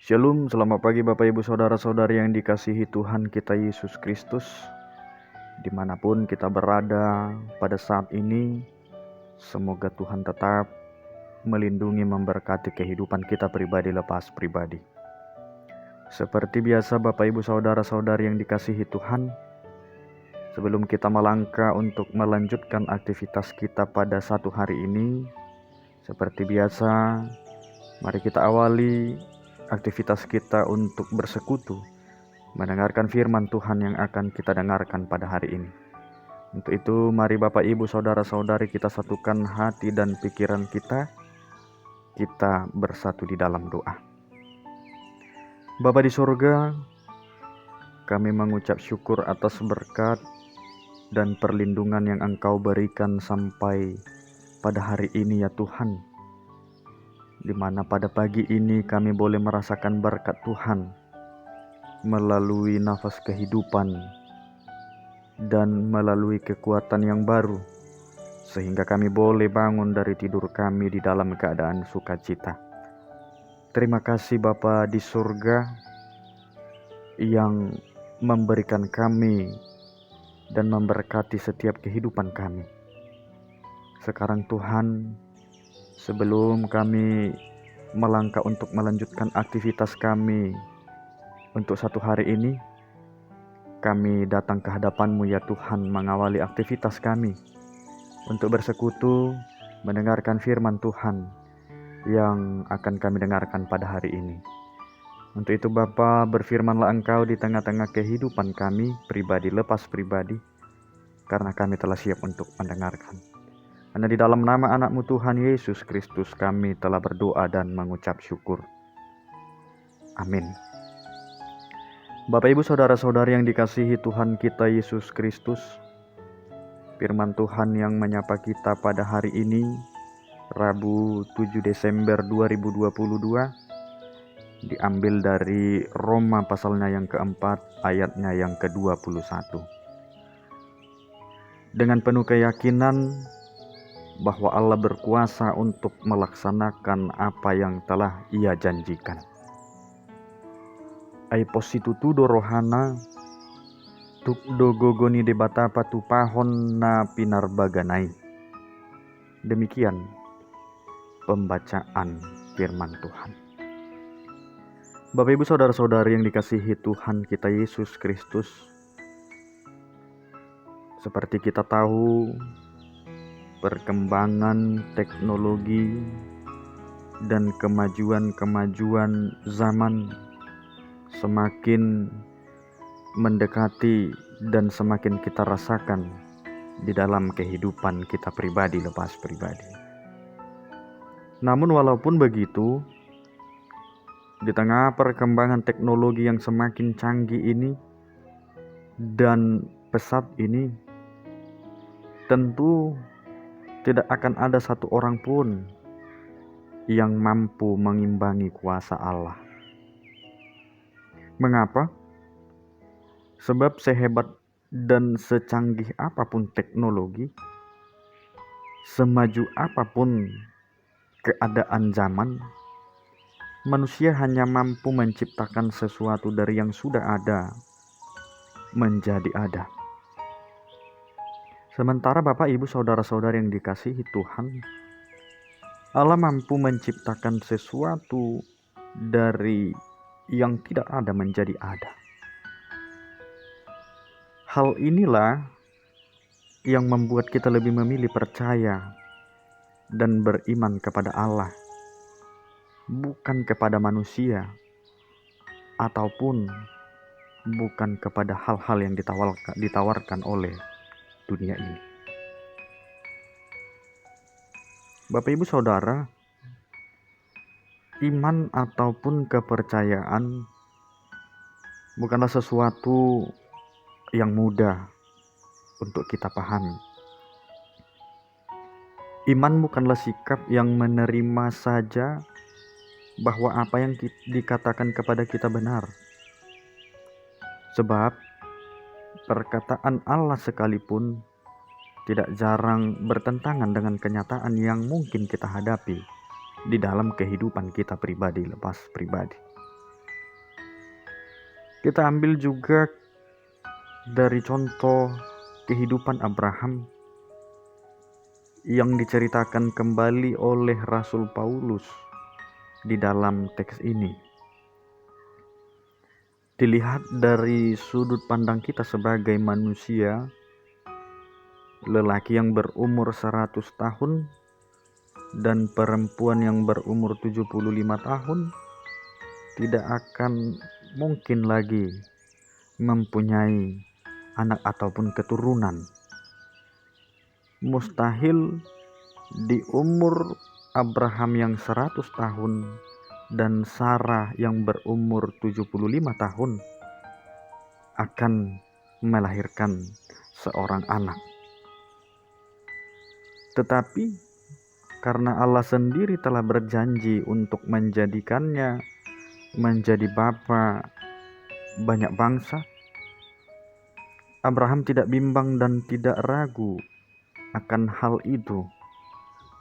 Shalom, selamat pagi Bapak Ibu Saudara-saudari yang dikasihi Tuhan kita Yesus Kristus. Dimanapun kita berada pada saat ini, semoga Tuhan tetap melindungi memberkati kehidupan kita pribadi lepas pribadi. Seperti biasa Bapak Ibu Saudara-saudari yang dikasihi Tuhan, sebelum kita melangkah untuk melanjutkan aktivitas kita pada satu hari ini, seperti biasa, mari kita awali aktivitas kita untuk bersekutu, mendengarkan firman Tuhan yang akan kita dengarkan pada hari ini. Untuk itu, mari Bapak Ibu Saudara-saudari kita satukan hati dan pikiran kita bersatu di dalam doa. Bapa di surga, kami mengucap syukur atas berkat dan perlindungan yang Engkau berikan sampai pada hari ini ya Tuhan, di mana pada pagi ini kami boleh merasakan berkat Tuhan melalui nafas kehidupan dan melalui kekuatan yang baru, sehingga kami boleh bangun dari tidur kami di dalam keadaan sukacita. Terima kasih Bapa di surga yang memberikan kami dan memberkati setiap kehidupan kami. Sekarang Tuhan, sebelum kami melangkah untuk melanjutkan aktivitas kami untuk satu hari ini, kami datang ke hadapan-Mu ya Tuhan, mengawali aktivitas kami untuk bersekutu, mendengarkan firman Tuhan yang akan kami dengarkan pada hari ini. Untuk itu Bapa, berfirmanlah Engkau di tengah-tengah kehidupan kami, pribadi lepas pribadi, karena kami telah siap untuk mendengarkan. Karena di dalam nama anak-Mu Tuhan Yesus Kristus kami telah berdoa dan mengucap syukur. Amin. Bapak Ibu Saudara-saudari yang dikasihi Tuhan kita Yesus Kristus, firman Tuhan yang menyapa kita pada hari ini, Rabu 7 Desember 2022, diambil dari Roma pasalnya yang keempat, ayatnya yang ke-21. Dengan penuh keyakinan bahwa Allah berkuasa untuk melaksanakan apa yang telah Ia janjikan. Ai positutudo rohana tuk dogogoni debatapa tu pahon na pinarbaganai. Demikian pembacaan firman Tuhan. Bapak Ibu Saudara-saudari yang dikasihi Tuhan kita Yesus Kristus, seperti kita tahu, perkembangan teknologi dan kemajuan zaman semakin mendekati dan semakin kita rasakan di dalam kehidupan kita pribadi lepas pribadi. Namun walaupun begitu, di tengah perkembangan teknologi yang semakin canggih ini dan pesat ini, tentu tidak akan ada satu orang pun yang mampu mengimbangi kuasa Allah. Mengapa? Sebab sehebat dan secanggih apapun teknologi, semaju apapun keadaan zaman, manusia hanya mampu menciptakan sesuatu dari yang sudah ada menjadi ada. Sementara Bapak Ibu Saudara-saudari yang dikasihi Tuhan, Allah mampu menciptakan sesuatu dari yang tidak ada menjadi ada. Hal inilah yang membuat kita lebih memilih percaya dan beriman kepada Allah, bukan kepada manusia, ataupun bukan kepada hal-hal yang ditawarkan oleh dunia ini. Bapak Ibu Saudara, iman ataupun kepercayaan bukanlah sesuatu yang mudah untuk kita pahami. Iman bukanlah sikap yang menerima saja bahwa apa yang dikatakan kepada kita benar. Sebab perkataan Allah sekalipun tidak jarang bertentangan dengan kenyataan yang mungkin kita hadapi di dalam kehidupan kita pribadi lepas pribadi. Kita ambil juga dari contoh kehidupan Abraham yang diceritakan kembali oleh Rasul Paulus di dalam teks ini. Dilihat dari sudut pandang kita sebagai manusia, lelaki yang berumur 100 tahun dan perempuan yang berumur 75 tahun tidak akan mungkin lagi mempunyai anak ataupun keturunan. Mustahil di umur Abraham yang 100 tahun dan Sarah yang berumur 75 tahun akan melahirkan seorang anak. Tetapi karena Allah sendiri telah berjanji untuk menjadikannya menjadi bapa banyak bangsa, Abraham tidak bimbang dan tidak ragu akan hal itu.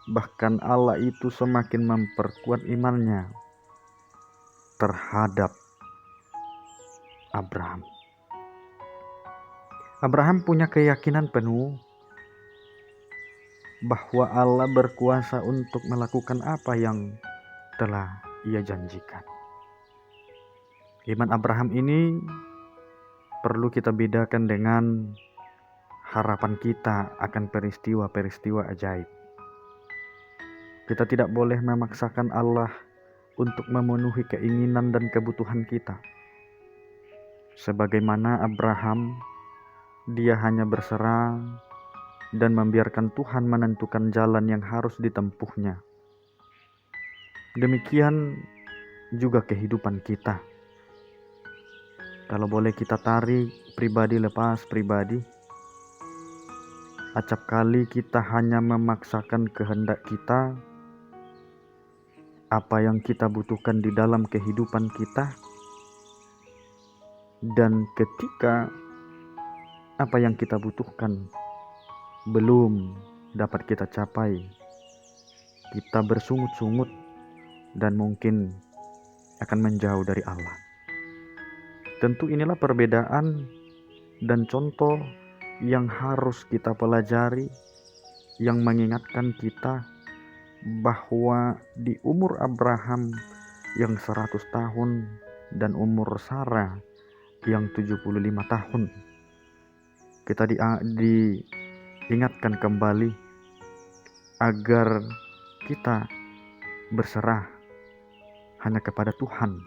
Bahkan Allah itu semakin memperkuat imannya terhadap Abraham. Abraham punya keyakinan penuh bahwa Allah berkuasa untuk melakukan apa yang telah Ia janjikan. Iman Abraham ini perlu kita bedakan dengan harapan kita akan peristiwa-peristiwa ajaib. Kita tidak boleh memaksakan Allah untuk memenuhi keinginan dan kebutuhan kita. Sebagaimana Abraham, dia hanya berserah dan membiarkan Tuhan menentukan jalan yang harus ditempuhnya. Demikian juga kehidupan kita. Kalau boleh kita tarik pribadi lepas pribadi, acap kali kita hanya memaksakan kehendak kita, apa yang kita butuhkan di dalam kehidupan kita, dan ketika apa yang kita butuhkan belum dapat kita capai, kita bersungut-sungut dan mungkin akan menjauh dari Allah. Tentu inilah perbedaan dan contoh yang harus kita pelajari, yang mengingatkan kita bahwa di umur Abraham yang 100 tahun dan umur Sarah yang 75 tahun, kita diingatkan kembali agar kita berserah hanya kepada Tuhan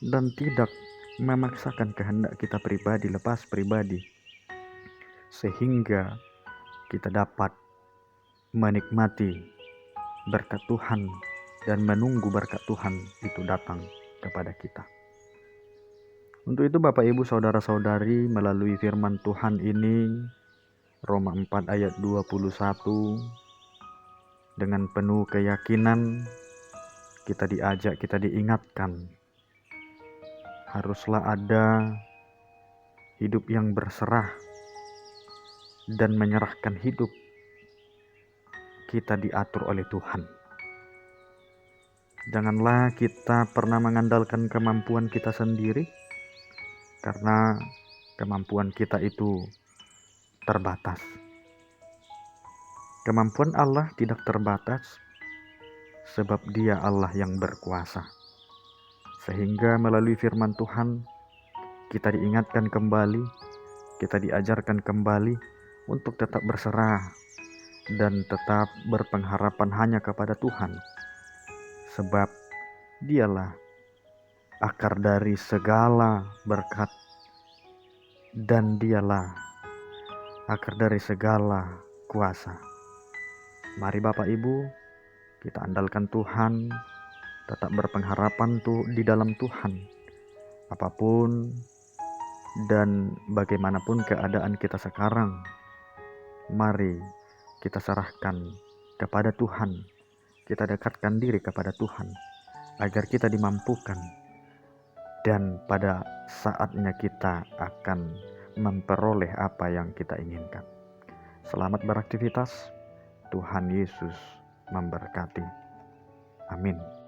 dan tidak memaksakan kehendak kita pribadi lepas pribadi, sehingga kita dapat menikmati berkat Tuhan dan menunggu berkat Tuhan itu datang kepada kita. Untuk itu Bapak Ibu Saudara-saudari, melalui firman Tuhan ini, Roma 4 ayat 21, dengan penuh keyakinan kita diajak, kita diingatkan, haruslah ada hidup yang berserah dan menyerahkan hidup kita diatur oleh Tuhan. Janganlah kita pernah mengandalkan kemampuan kita sendiri, karena kemampuan kita itu terbatas. Kemampuan Allah tidak terbatas, sebab Dia Allah yang berkuasa. Sehingga melalui firman Tuhan, kita diingatkan kembali, kita diajarkan kembali untuk tetap berserah dan tetap berpengharapan hanya kepada Tuhan, sebab Dialah akar dari segala berkat dan Dialah akar dari segala kuasa. Mari Bapak Ibu, kita andalkan Tuhan, tetap berpengharapan di dalam Tuhan, apapun dan bagaimanapun keadaan kita sekarang. Mari kita serahkan kepada Tuhan, kita dekatkan diri kepada Tuhan, agar kita dimampukan, dan pada saatnya kita akan memperoleh apa yang kita inginkan. Selamat beraktivitas, Tuhan Yesus memberkati. Amin.